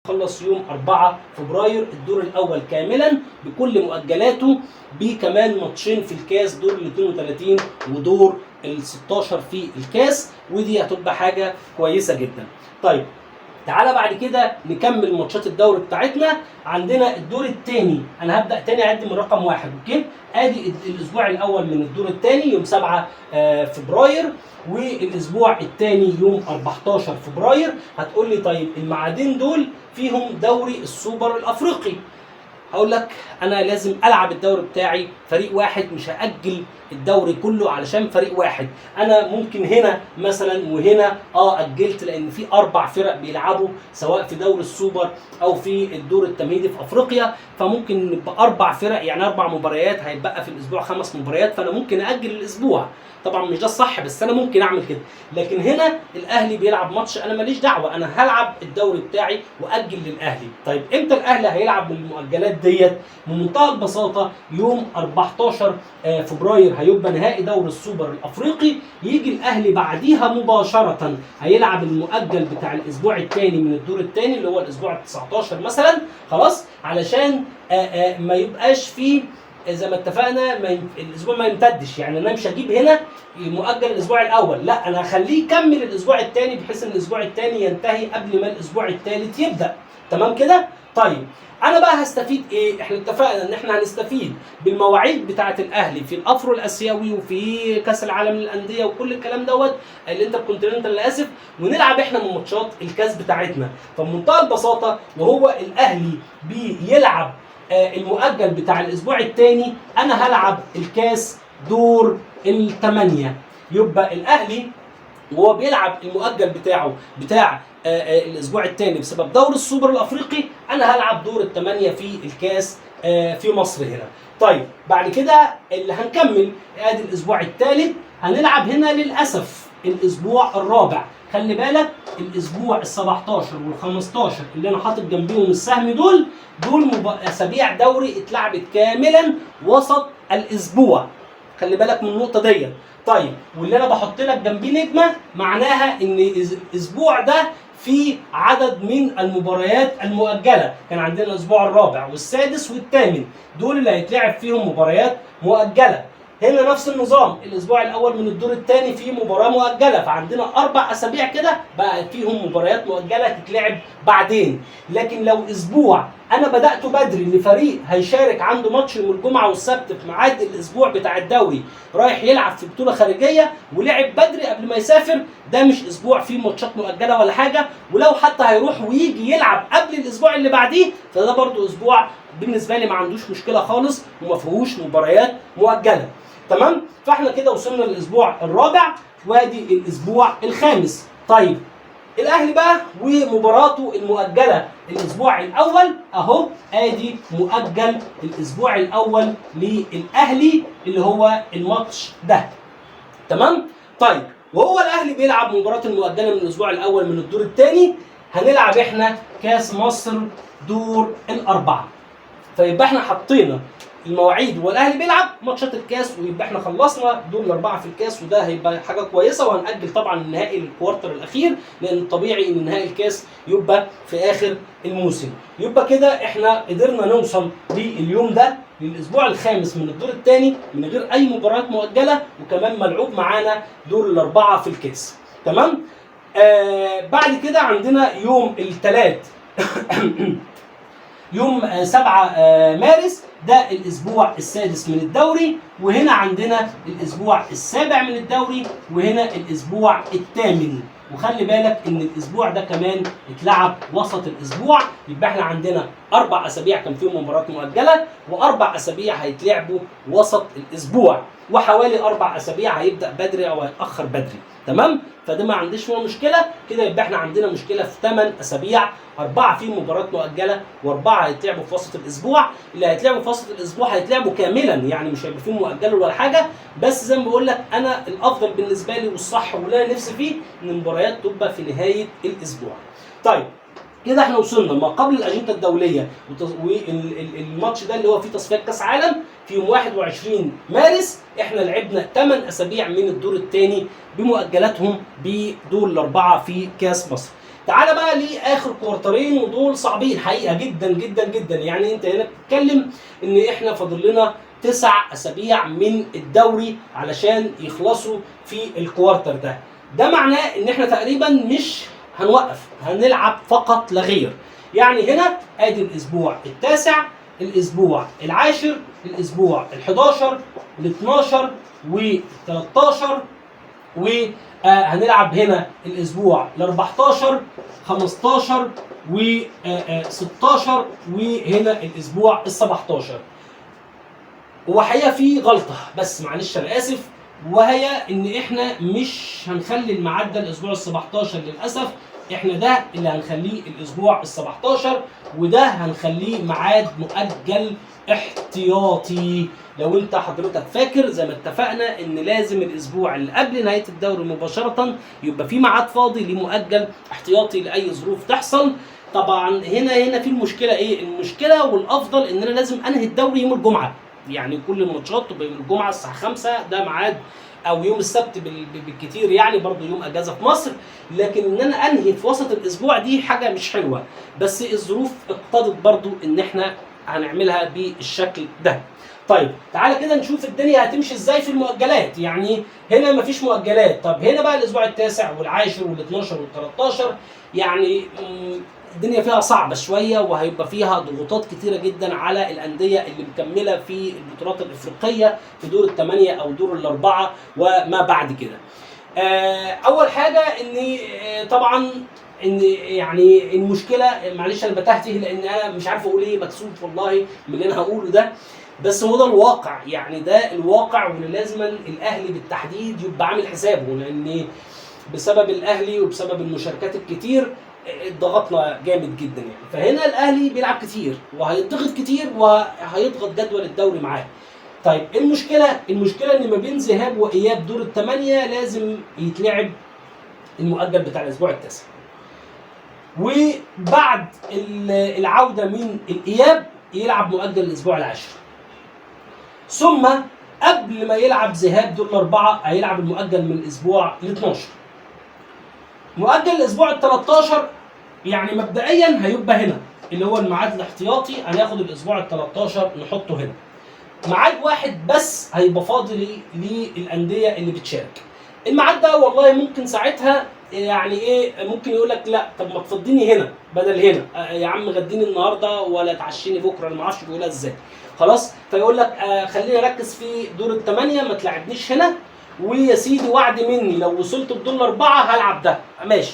خلص يوم 4 فبراير الدور الاول كاملا بكل مؤجلاته، بكمان ماتشين في الكاس، دور ال 32 ودور ال 16 في الكاس، ودي هتبقى حاجه كويسه جدا. طيب تعالى بعد كده نكمل ماتشات الدوري بتاعتنا. عندنا الدور الثاني، انا هبدا تاني اعد من رقم 1. اوكي، ادي الاسبوع الاول من الدور الثاني يوم 7 فبراير، والاسبوع الثاني يوم 14 فبراير. هتقول لي طيب الميعادين دول فيهم دوري السوبر الافريقي. هقول لك انا لازم العب الدوري بتاعي فريق واحد، مش هاجل الدوري كله علشان فريق واحد. انا ممكن هنا مثلا وهنا اجلت، لان في 4 فرق بيلعبوا سواء في دوري السوبر او في الدور التمهيدي في افريقيا، فممكن نبقى 4 فرق يعني 4 مباريات، هيتبقى في الاسبوع 5 مباريات، فانا ممكن اجل الاسبوع. طبعا مش ده الصح، بس انا ممكن اعمل كده. لكن هنا الاهلي بيلعب ماتش، انا ماليش دعوه، انا هلعب الدوري بتاعي واجل للاهلي. طيب امتى الاهلي هيلعب بالمؤجلات ديت؟ بمنتهى البساطه يوم 14 فبراير هيبقى نهائي دوري السوبر الافريقي، يجي الاهلي بعديها مباشره هيلعب المؤجل بتاع الاسبوع الثاني من الدور الثاني اللي هو الاسبوع 19 مثلا، خلاص، علشان ما يبقاش فيه زي ما اتفقنا الاسبوع ما يمتدش. يعني انا مش هجيب هنا مؤجل الاسبوع الاول، لا، انا هخليه يكمل الاسبوع الثاني بحيث ان الاسبوع الثاني ينتهي قبل ما الاسبوع الثالث يبدا. تمام كده؟ طيب انا بقى هستفيد ايه؟ احنا اتفقنا ان احنا هنستفيد بالمواعيد بتاعه الاهلي في الافرو الاسيوي وفي كاس العالم للانديه وكل الكلام دوت الانتركونتيننتال، اسف، ونلعب احنا من ماتشات الكاس بتاعتنا. فبمنتهى البساطه وهو الاهلي بيلعب المؤجل بتاع الاسبوع الثاني، انا هلعب الكاس دور ال8. يبقى الاهلي وهو بيلعب المؤجل بتاعه بتاع الاسبوع الثاني بسبب دوري السوبر الافريقي، انا هلعب دور ال8 في الكاس في مصر هنا. طيب بعد كده اللي هنكمل ادي الاسبوع الثالث، هنلعب هنا للاسف الاسبوع الرابع. خلي بالك الاسبوع ال17 وال15 اللي انا حاطط جنبيهم السهم دول اسابيع دوري اتلعبت كاملا وسط الاسبوع. خلي بالك من النقطه ديت. طيب واللي انا بحط لك جنبيه نجمه معناها ان الاسبوع ده في عدد من المباريات المؤجله. كان عندنا الاسبوع الرابع والسادس والثامن، دول اللي هيتلعب فيهم مباريات مؤجله. هنا نفس النظام، الاسبوع الاول من الدور الثاني فيه مباراه مؤجله، فعندنا 4 اسابيع كده بقى فيهم مباريات مؤجله تتلعب بعدين. لكن لو اسبوع انا بداته بدري لفريق هيشارك عنده ماتش يوم الجمعه والسبت في ميعاد الاسبوع بتاع الدوري، رايح يلعب في بطوله خارجيه ولعب بدري قبل ما يسافر، ده مش اسبوع فيه ماتشات مؤجله ولا حاجه. ولو حتى هيروح ويجي يلعب قبل الاسبوع اللي بعديه، فده برضو اسبوع بالنسبه لي ما عندوش مشكله خالص وما فيهوش مباريات مؤجله. تمام؟ فاحنا كده وصلنا للاسبوع الرابع، وادي الاسبوع الخامس. طيب الاهلي بقى ومباراته المؤجله الاسبوع الاول اهو، ادي مؤجل الاسبوع الاول للاهلي اللي هو الماتش ده. تمام؟ طيب وهو الاهلي بيلعب مباراته المؤجله من الاسبوع الاول من الدور الثاني، هنلعب احنا كاس مصر دور الاربعه. فيبقى احنا حطينا المواعيد والاهلي بيلعب ماتشات الكاس، ويبقى احنا خلصنا دور الاربعه في الكاس، وده هيبقى حاجه كويسه. وهنأجل طبعا النهائي للكوارتر الاخير، لان طبيعي ان نهائي الكاس يبقى في اخر الموسم. يبقى كده احنا قدرنا نوصل لليوم ده للاسبوع الخامس من الدور الثاني من غير اي مباريات مؤجله، وكمان ملعوب معانا دور الاربعه في الكاس. تمام؟ بعد كده عندنا يوم الثلاث يوم 7 مارس، ده الاسبوع السادس من الدوري، وهنا عندنا الاسبوع السابع من الدوري، وهنا الاسبوع الثامن. وخلي بالك ان الاسبوع ده كمان اتلعب وسط الاسبوع، يبقى احنا عندنا 4 اسابيع كان فيهم مباريات مؤجله، و4 اسابيع هيتلعبوا وسط الاسبوع، وحوالي 4 اسابيع هيبدا بدري او هيتاخر بدري. تمام؟ فده ما عنديش فيه مشكله كده. يبقى احنا عندنا مشكله في 8 اسابيع، 4 فيهم مباريات مؤجله و4 هيتلعبوا في وسط الاسبوع. اللي هيتلعبوا في وسط الاسبوع هيتلعبوا كاملا، يعني مش هيبقى فيهم مؤجل ولا حاجه. بس زي ما بقول لك انا الافضل بالنسبه لي والصح واللي انا نفسي فيه ان المباريات تبقى في نهايه الاسبوع. طيب كده احنا وصلنا ما قبل الاجنده الدوليه والماتش ده اللي هو فيه تصفيات كاس عالم في يوم 21 مارس. احنا لعبنا 8 اسابيع من الدور الثاني بمؤجلاتهم بدور الاربعه في كاس مصر. تعالى بقى لاخر كوارترين، ودول صعبين حقيقه جدا جدا جدا. يعني انت هنا بتتكلم ان احنا فاضل لنا 9 اسابيع من الدوري علشان يخلصوا في الكوارتر ده. ده معناه ان احنا تقريبا مش هنوقف، هنلعب فقط لا غير. يعني هنا ادي الاسبوع التاسع، الاسبوع العاشر، الاسبوع ال11، ال12 و13، وهنلعب هنا الاسبوع ال14، 15 و16، وهنا الاسبوع ال17. وحقيقه في غلطه، بس معلش انا اسف، وهي ان احنا مش هنخلي الميعاد ده الاسبوع ال17 للاسف. احنا ده اللي هنخليه الاسبوع ال17، وده هنخليه ميعاد مؤجل احتياطي. لو انت حضرتك فاكر زي ما اتفقنا ان لازم الاسبوع اللي قبل نهايه الدوري مباشره يبقى في ميعاد فاضي لمؤجل احتياطي لاي ظروف تحصل. طبعا هنا في المشكله ايه؟ المشكله والافضل ان انا لازم انهي الدوري يوم الجمعه. يعني كل الماتشات تبقى يوم الجمعه الساعه 5، ده ميعاد، او يوم السبت بالكتير، يعني برضو يوم اجازه في مصر. لكن ان انا انهي في وسط الاسبوع دي حاجه مش حلوه، بس الظروف اقتضت برضو ان احنا هنعملها بالشكل ده. طيب تعالى كده نشوف الدنيا هتمشي ازاي في المؤجلات. يعني هنا مفيش مؤجلات، طب هنا بقى الاسبوع التاسع والعاشر وال12 وال13، يعني الدنيا فيها صعبة شوية، وهيبقى فيها ضغوطات كتيرة جدا على الأندية اللي مكملة في البطولات الإفريقية في دور الثمانية أو دور الأربعة وما بعد كده. أول حاجة إن طبعا ان يعني المشكله، معلش انا بتهته لان انا مش عارف اقول ايه، مكسوف والله من اللي انا هقوله ده، بس هو ده الواقع. يعني ده الواقع، واللي لازم الاهلي بالتحديد يبقى عامل حسابه، لان بسبب الاهلي وبسبب المشاركات الكتير ضغطنا جامد جدا. يعني فهنا الاهلي بيلعب كتير وهيضغط كتير وهيضغط جدول الدوري معاه. طيب المشكله ان ما بين ذهاب واياب دور الثمانيه لازم يتلعب المؤجل بتاع الاسبوع التاسع، وبعد العوده من الاياب يلعب مؤجل الاسبوع العاشر، ثم قبل ما يلعب ذهاب دور الاربعه هيلعب المؤجل من الاسبوع ال12. مؤجل الاسبوع ال13 يعني مبدئيا هيبقى هنا اللي هو الميعاد الاحتياطي، هناخد الاسبوع ال13 نحطه هنا. ميعاد واحد بس هيبقى فاضي للانديه اللي بتشارك. الميعاد ده والله ممكن ساعتها يعني ايه، ممكن يقول لك لا طب ما تفضيني هنا بدل هنا، يا عم غديني النهارده ولا تعشيني بكره، انا ما اعرفش بيقولها ازاي. خلاص، فيقول لك خليني اركز في دور الثمانيه، ما تلعبنيش هنا، ويا سيدي وعد مني لو وصلت بدور الاربعه هلعب ده ماشي.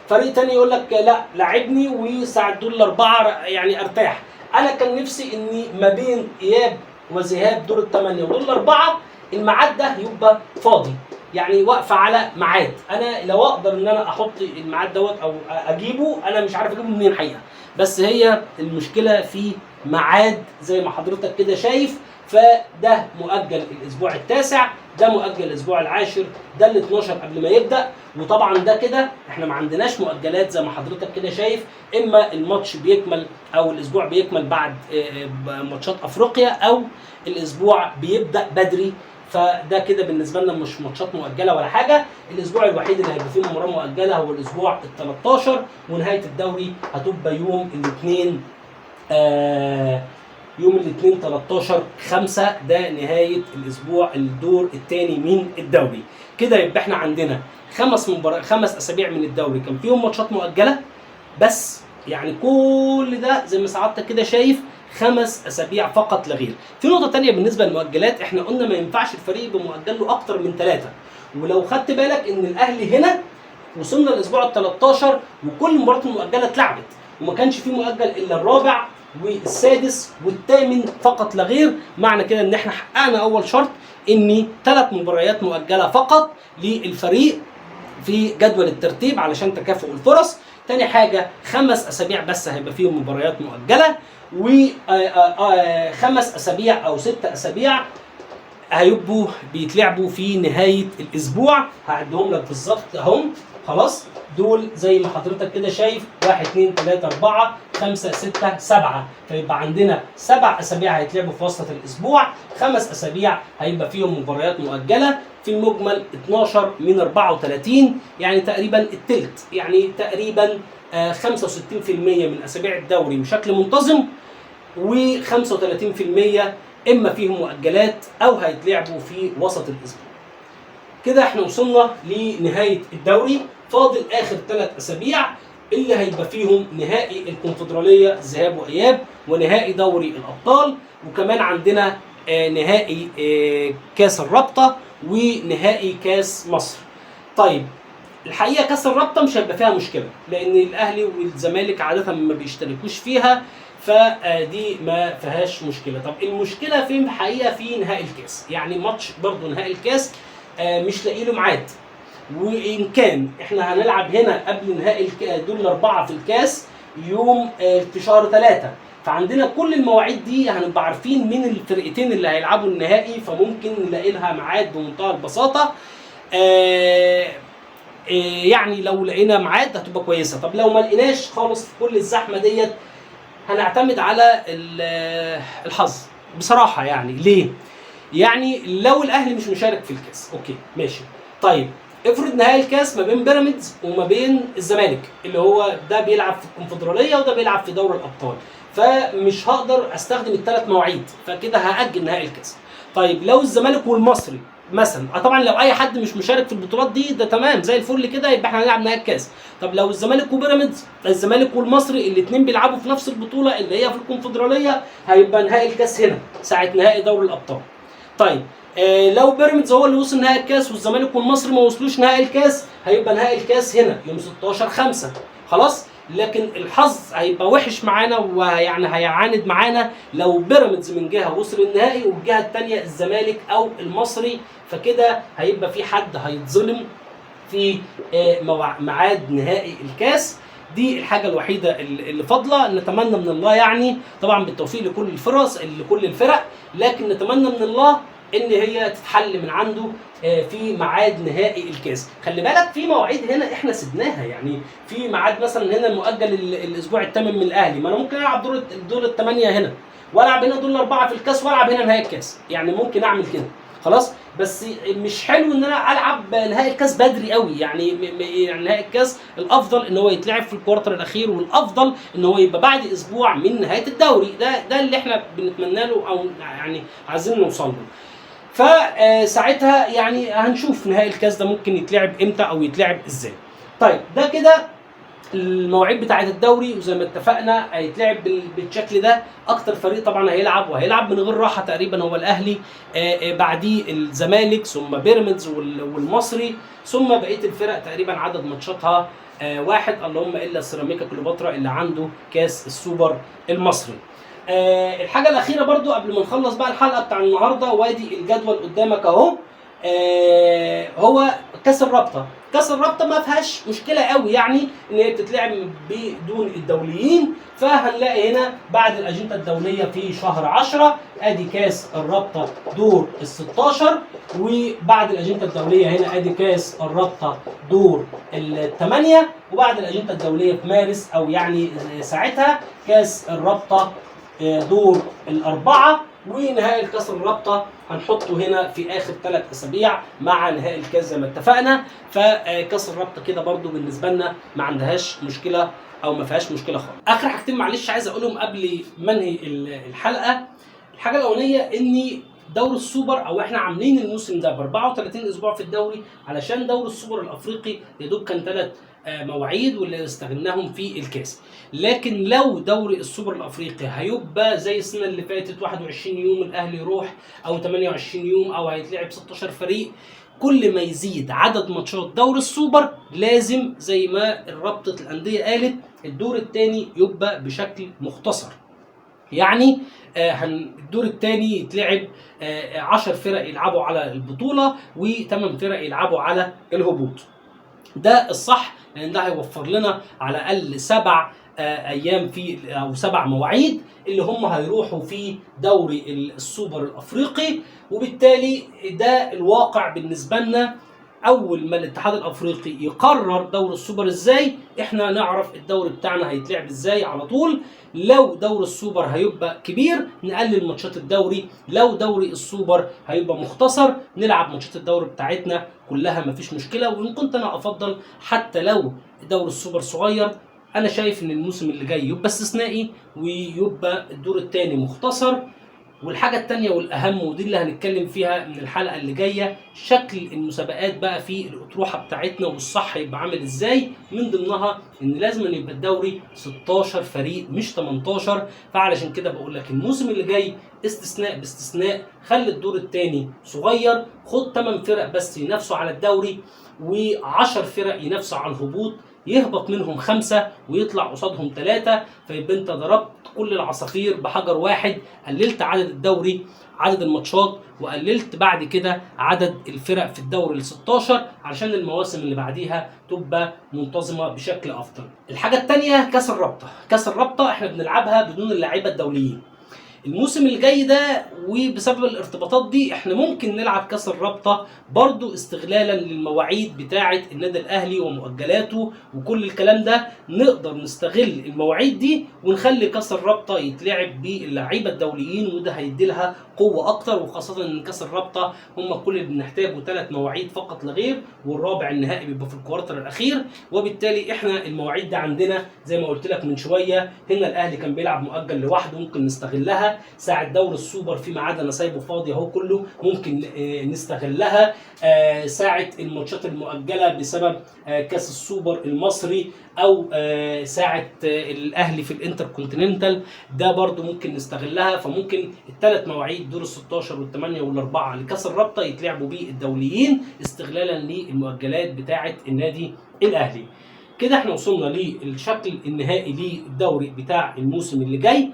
فريق تاني يقول لك لا لعبني وساعة دور الاربعه يعني ارتاح. انا كان نفسي اني ما بين اياب وذهاب دور الثمانيه ودور الاربعه الميعاد ده يبقى فاضي، يعني واقفه على ميعاد. انا لو اقدر ان انا احط الميعاد دوت او اجيبه، انا مش عارف اجيبه منين حقيقه، بس هي المشكله في ميعاد زي ما حضرتك كده شايف. فده مؤجل الاسبوع التاسع، ده مؤجل الاسبوع العاشر، ده ال12 قبل ما يبدا. وطبعا ده كده احنا ما عندناش مؤجلات زي ما حضرتك كده شايف، اما الماتش بيكمل او الاسبوع بيكمل بعد ماتشات افريقيا، او الاسبوع بيبدا بدري. فده كده بالنسبه لنا مش ماتشات مؤجله ولا حاجه. الاسبوع الوحيد اللي هيبقى فيه مباراه مؤجله هو الاسبوع ال13، ونهايه الدوري هتبقى يوم الاثنين، يوم الاثنين 13/5، ده نهايه الاسبوع الدور الثاني من الدوري. كده يبقى احنا عندنا 5 اسابيع من الدوري كان فيهم ماتشات مؤجله بس. يعني كل ده زي ما سعادتك كده شايف 5 اسابيع فقط لا غير. في نقطه ثانيه بالنسبه للمؤجلات، احنا قلنا ما ينفعش الفريق يبقى مؤجل له اكتر من 3، ولو خدت بالك ان الاهلي هنا وصلنا الاسبوع ال13 وكل المباريات المؤجله اتلعبت، وما كانش فيه مؤجل الا الرابع والسادس والثامن فقط لا غير. معنى كده ان احنا حققنا اول شرط، ان 3 مباريات مؤجله فقط للفريق في جدول الترتيب علشان تكافؤ الفرص. تاني حاجه 5 اسابيع بس هيبقى فيهم مباريات مؤجله، و5 اسابيع او 6 اسابيع هيبقوا بيتلعبوا في نهايه الاسبوع. هعدهم لك بالظبط اهم. خلاص دول زي ما حضرتك كده شايف 1 2 3 4 5 6 7، فيبقى عندنا 7 اسابيع هيتلعبوا في وسط الاسبوع، 5 اسابيع هيبقى فيهم مباريات مؤجله، في المجمل 12 من 34، يعني تقريبا الثلث، يعني تقريبا 65% من اسابيع الدوري بشكل منتظم، و35% اما فيهم مؤجلات او هيتلعبوا في وسط الاسبوع. كده احنا وصلنا لنهايه الدوري، فاضل اخر 3 اسابيع اللي هيبقى فيهم نهائي الكونفدراليه ذهاب واياب، ونهائي دوري الابطال، وكمان عندنا نهائي كاس الرابطه ونهائي كاس مصر. طيب الحقيقه كاس الرابطه مش هيبقى فيها مشكله، لان الاهلي والزمالك عاده ما بيشتركوش فيها، فدي ما فيهاش مشكله. طب المشكله فين الحقيقه؟ في نهائي الكاس، يعني ماتش برضه نهائي الكاس مش لاقي له ميعاد، وان كان احنا هنلعب هنا قبل نهائي دور الاربعه في الكاس يوم في شهر 3، فعندنا كل المواعيد دي هنبقى عارفين مين الفرقتين اللي هيلعبوا النهائي، فممكن نلاقي لها ميعاد بمنتهى البساطه. يعني لو لقينا ميعاد هتبقى كويسه. طب لو ما لقيناش خالص في كل الزحمه ديت، هنعتمد على الحظ بصراحه. يعني ليه؟ يعني لو الاهلي مش مشارك في الكاس اوكي ماشي، طيب افرض نهائي الكاس ما بين بيراميدز وما بين الزمالك، اللي هو ده بيلعب في الكونفدراليه وده بيلعب في دوري الابطال، فمش هقدر استخدم الثلاث مواعيد، فكده هاجل نهائي الكاس. طيب لو الزمالك والمصري مثلا، طبعا لو اي حد مش مشارك في البطولات دي ده تمام زي الفل كده، يبقى احنا هنلعب نهائي الكاس. طب لو الزمالك وبيراميدز، الزمالك والمصري الاثنين بيلعبوا في نفس البطوله اللي هي في الكونفدراليه، هيبقى نهائي الكاس هنا ساعه نهائي دوري الابطال. طيب لو بيراميدز هو اللي وصل نهائي الكاس والزمالك والمصري ما وصلوش نهائي الكاس، هيبقى نهائي الكاس هنا يوم 16/5 خلاص. لكن الحظ هيبقى وحش معانا، ويعني هيعاند معانا لو بيراميدز من جهه وصل النهائي والجهه الثانيه الزمالك او المصري، فكده هيبقى في حد هيتظلم في ميعاد نهائي الكاس. دي الحاجه الوحيده اللي فاضله. نتمنى من الله يعني طبعا بالتوفيق لكل الفرق، لكن نتمنى من الله ان هي تتحل من عنده في ميعاد نهائي الكاس. خلي بالك في مواعيد هنا احنا سيبناها، يعني في ميعاد مثلا هنا مؤجل الاسبوع الثامن من الاهلي، ما انا ممكن العب دور الثمانيه هنا، والعب هنا دور الاربعه في الكاس، والعب هنا نهائي الكاس، يعني ممكن اعمل كده خلاص. بس مش حلو ان انا العب نهائي الكاس بدري قوي، يعني نهائي الكاس الافضل ان هو يتلعب في الكوارتر الاخير، والافضل ان هو يبقى بعد اسبوع من نهايه الدوري. ده اللي احنا بنتمنى له او يعني عايزين نوصل له. فساعتها يعني هنشوف نهائي الكاس ده ممكن يتلعب امتى او يتلعب ازاي. طيب ده كده المواعيد بتاعه الدوري، وزي ما اتفقنا هيتلعب بالشكل ده. اكتر فريق طبعا هيلعب من غير راحه تقريبا هو الاهلي، بعديه الزمالك، ثم بيراميدز والمصري، ثم بقيه الفرق تقريبا عدد ماتشاتها واحد، اللهم الا سيراميكا كليوباترا اللي عنده كاس السوبر المصري. الحاجه الاخيره برضو قبل ما نخلص بقى الحلقه بتاع النهارده، وادي الجدول قدامك اهو، هو كاس الرابطه. كاس الرابطه ما فيهاش مشكله قوي، يعني ان هي بتتلعب بدون الدوليين، فهنلاقي هنا بعد الاجنده الدوليه في شهر 10 ادي كاس الرابطه دور ال16، وبعد الاجنده الدوليه هنا ادي كاس الرابطه دور ال8، وبعد الاجنده الدوليه في مارس او يعني ساعتها كاس الرابطه دور الاربعه، ونهائي الكاس الرابطه هنحطه هنا في اخر 3 اسابيع مع نهائي الكاس زي ما اتفقنا. فكاس الرابطه كده برضو بالنسبه لنا ما عندهاش مشكله او ما فيهاش مشكله خالص. اخر حاجتين معلش عايز اقولهم قبل ما انهي الحلقه. الحاجه الاولانيه ان دوري السوبر، او احنا عاملين الموسم ده ب 34 اسبوع في الدوري علشان دوري السوبر الافريقي يا دوب كان 3 مواعيد واللي استخدمناهم في الكاس. لكن لو دوري السوبر الافريقي هيبقى زي السنه اللي فاتت 21 يوم الاهلي يروح، او 28 يوم، او هيتلعب 16 فريق، كل ما يزيد عدد ماتشات دوري السوبر لازم زي ما رابطه الانديه قالت الدور الثاني يبقى بشكل مختصر. يعني الدور الثاني يتلعب 10 فرق يلعبوا على البطوله و8 فرق يلعبوا على الهبوط. ده الصح، لان ده هيوفر لنا على الاقل 7 ايام في او 7 مواعيد اللي هم هيروحوا في دوري السوبر الافريقي، وبالتالي ده الواقع بالنسبه لنا اول ما الاتحاد الافريقي يقرر دوري السوبر ازاي، احنا نعرف الدوري بتاعنا هيتلعب ازاي على طول. لو دوري السوبر هيبقى كبير نقلل ماتشات الدوري، لو دوري السوبر هيبقى مختصر نلعب ماتشات الدوري بتاعتنا كلها مفيش مشكله. وان كنت انا افضل حتى لو دوري السوبر صغير، انا شايف ان الموسم اللي جاي يبقى استثنائي ويبقى الدور الثاني مختصر. والحاجة التانية والأهم ودي اللي هنتكلم فيها من الحلقة اللي جاية، شكل المسابقات بقى في الأطروحة بتاعتنا والصح يبقى عامل ازاي. من ضمنها ان لازم يبقى الدوري 16 فريق مش 18. فعلشان كده بقول لك الموسم اللي جاي استثناء باستثناء، خلي الدور الثاني صغير، خد 8 فرق بس ينافسوا على الدوري و10 فرق ينافسوا على الهبوط، يهبط منهم 5 ويطلع قصادهم 3، فيبقى انت ضربت كل العصافير بحجر واحد، قللت عدد الدوري عدد الماتشات، وقللت بعد كده عدد الفرق في الدوري ال 16 علشان المواسم اللي بعديها تبقى منتظمه بشكل افضل. الحاجه الثانيه كاس الرابطه. كاس الرابطه احنا بنلعبها بدون اللاعيبه الدوليين. الموسم اللي جاي ده وبسبب الارتباطات دي احنا ممكن نلعب كاس الرابطه برضو استغلالا للمواعيد بتاعه النادي الاهلي ومؤجلاته وكل الكلام ده، نقدر نستغل المواعيد دي ونخلي كاس الرابطه يتلعب باللاعيبه الدوليين، وده هيدي لها قوه اكتر. وخاصه ان كاس الرابطه هم كل اللي بنحتاجه 3 مواعيد فقط لا غير، والرابع النهائي بيبقى في الكوارتر الاخير. وبالتالي احنا المواعيد دي عندنا زي ما قلت لك من شويه، هنا الاهلي كان بيلعب مؤجل لوحده ممكن نستغلها. ساعة دوري السوبر في ميعاد انا سايبه فاضي اهو كله ممكن نستغلها. ساعة الماتشات المؤجلة بسبب كاس السوبر المصري، او ساعة الاهلي في الانتر كونتيننتال ده برضو ممكن نستغلها. فممكن ال3 مواعيد دور ال16 وال8 وال4 لكاس الرابطة يتلعبوا بيه الدوليين استغلالا للمؤجلات بتاعة النادي الاهلي. كده احنا وصلنا للشكل النهائي للدوري بتاع الموسم اللي جاي.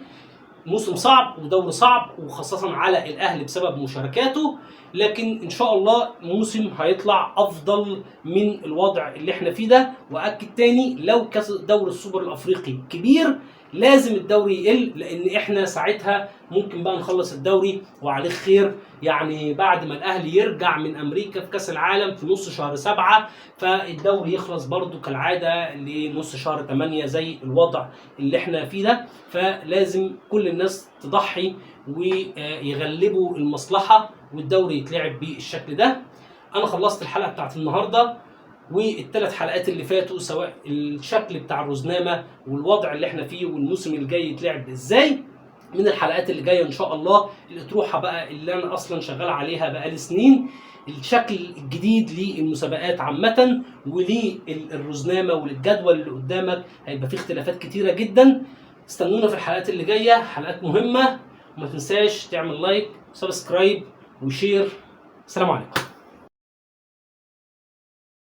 موسم صعب ودوري صعب وخاصة على الأهلي بسبب مشاركاته، لكن إن شاء الله موسم هيطلع أفضل من الوضع اللي احنا فيه ده. وأكد تاني لو كاس دوري السوبر الأفريقي كبير لازم الدوري يقل، لأن احنا ساعتها ممكن بقى نخلص الدوري وعليه خير، يعني بعد ما الأهلي يرجع من أمريكا في كاس العالم في نص شهر 7، فالدوري يخلص برضو كالعادة لنص شهر 8 زي الوضع اللي احنا فيه ده. فلازم كل الناس تضحي ويغلبوا المصلحة والدوري يتلعب بالشكل ده. انا خلصت الحلقة بتاعت النهاردة وال3 حلقات اللي فاتوا، سواء الشكل بتاع الرزنامة والوضع اللي احنا فيه والموسم الجاي يتلعب ازاي. من الحلقات اللي جاية ان شاء الله الاطروحة بقى اللي انا اصلا شغال عليها بقالي سنين، الشكل الجديد للمسابقات عامة وللرزنامة وللجدول اللي قدامك، هيبقى فيه اختلافات كتيرة جدا. استنونا في الحلقات اللي جاية، حلقات مهمة. وما تنساش تعمل لايك وسبسكرايب وشير. السلام عليكم.